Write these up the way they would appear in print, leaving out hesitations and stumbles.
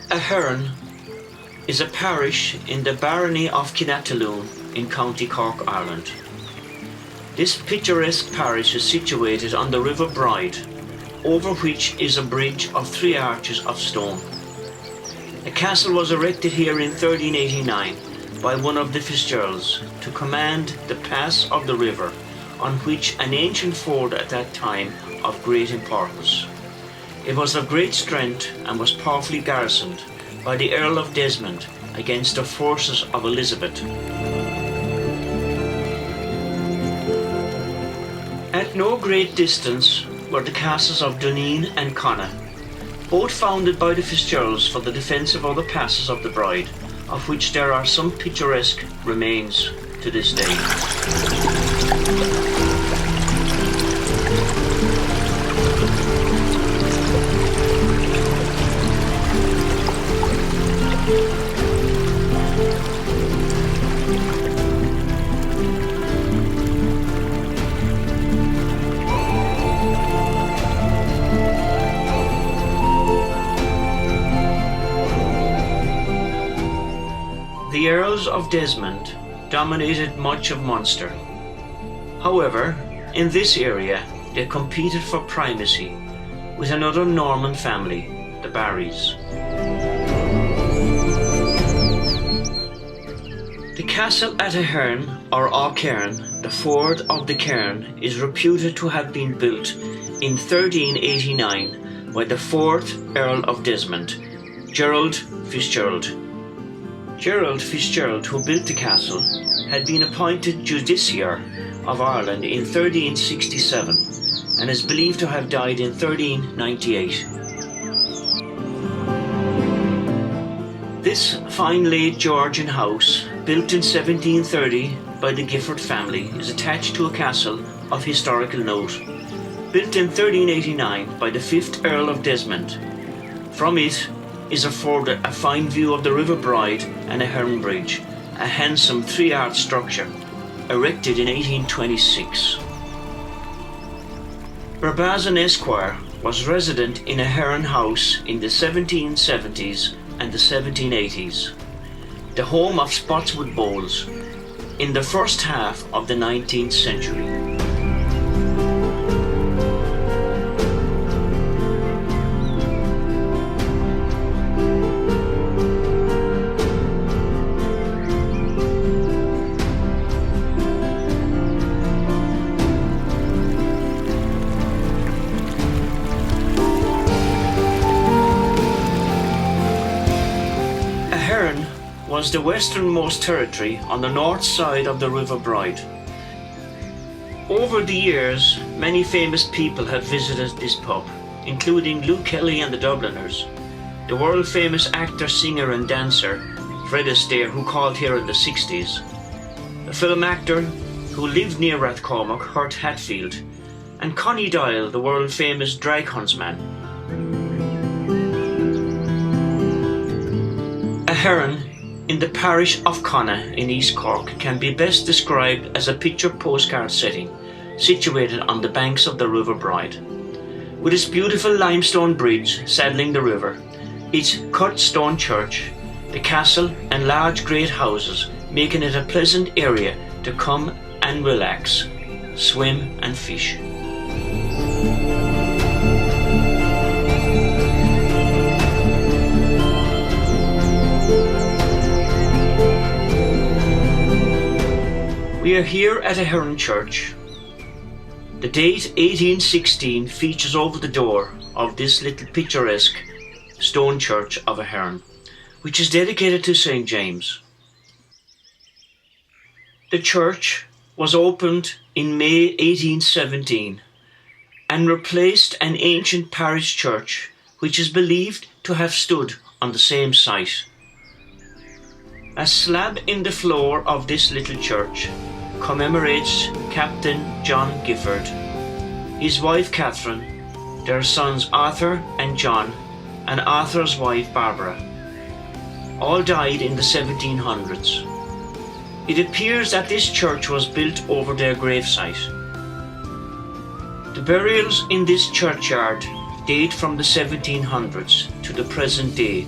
Aghern is a parish in the barony of Kinataloon in County Cork, Ireland. This picturesque parish is situated on the River Bride, over which is a bridge of 3 arches of stone. A castle was erected here in 1389 by one of the Fitzgeralds to command the pass of the river, on which an ancient ford at that time of great importance. It was of great strength and was powerfully garrisoned by the Earl of Desmond against the forces of Elizabeth. At no great distance were the castles of Duneen and Connacht, both founded by the Fitzgeralds for the defence of other passes of the Bride, of which there are some picturesque remains to this day. The Earls of Desmond dominated much of Munster. However, in this area they competed for primacy with another Norman family, the Barrys. The castle at Aghern, or Aghern, the ford of the Cairn, is reputed to have been built in 1389 by the 4th Earl of Desmond, Gerald Fitzgerald. Gerald Fitzgerald, who built the castle, had been appointed Justiciar of Ireland in 1367 and is believed to have died in 1398. This fine late Georgian house, built in 1730 by the Gifford family, is attached to a castle of historical note, built in 1389 by the 5th Earl of Desmond. From it is afforded a fine view of the River Bride and Aghern Bridge, a handsome 3-arch structure, erected in 1826. Barbazan Esquire was resident in Aghern House in the 1770s and the 1780s, the home of Spotswood bowls, in the first half of the 19th century. Aghern was the westernmost territory on the north side of the River Bride. Over the years, many famous people have visited this pub, including Luke Kelly and the Dubliners, the world-famous actor, singer and dancer Fred Astaire, who called here in the 60s, a film actor who lived near Rathcormac, Hurt Hatfield, and Connie Doyle, the world-famous drag huntsman. Aghern, in the parish of Connacht in East Cork, can be best described as a picture postcard setting situated on the banks of the River Bride. With its beautiful limestone bridge saddling the river, its cut stone church, the castle and large great houses, making it a pleasant area to come and relax, swim and fish. We are here at Aghern Church. The date 1816 features over the door of this little picturesque stone church of Aghern, which is dedicated to St. James. The church was opened in May 1817 and replaced an ancient parish church which is believed to have stood on the same site. A slab in the floor of this little church commemorates Captain John Gifford, his wife Catherine, their sons Arthur and John, and Arthur's wife Barbara. All died in the 1700s. It appears that this church was built over their gravesite. The burials in this churchyard date from the 1700s to the present day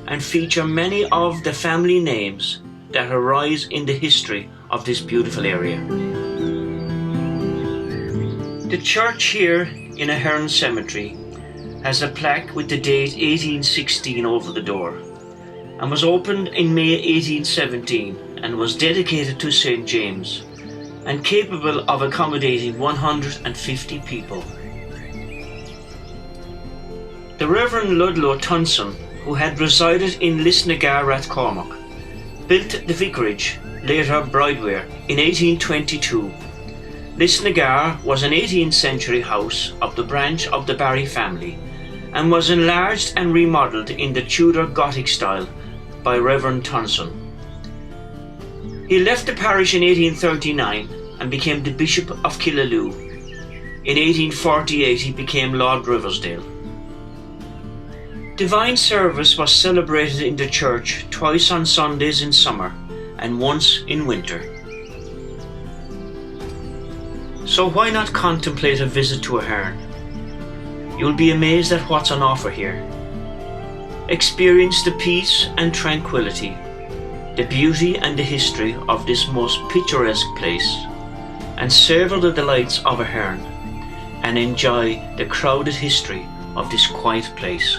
and feature many of the family names that arise in the history of this beautiful area. The church here in Aghern Cemetery has a plaque with the date 1816 over the door and was opened in May 1817 and was dedicated to St. James and capable of accommodating 150 people. The Reverend Ludlow Tunson, who had resided in Lisnagar at Cork, built the vicarage, later Brideware, in 1822. Lisnagar was an 18th century house of the branch of the Barry family and was enlarged and remodelled in the Tudor Gothic style by Reverend Tunson. He left the parish in 1839 and became the Bishop of Killaloe. In 1848 he became Lord Riversdale. Divine service was celebrated in the church twice on Sundays in summer and once in winter. So why not contemplate a visit to Aghern? You'll be amazed at what's on offer here. Experience the peace and tranquility, the beauty and the history of this most picturesque place, and savour the delights of Aghern, and enjoy the crowded history of this quiet place.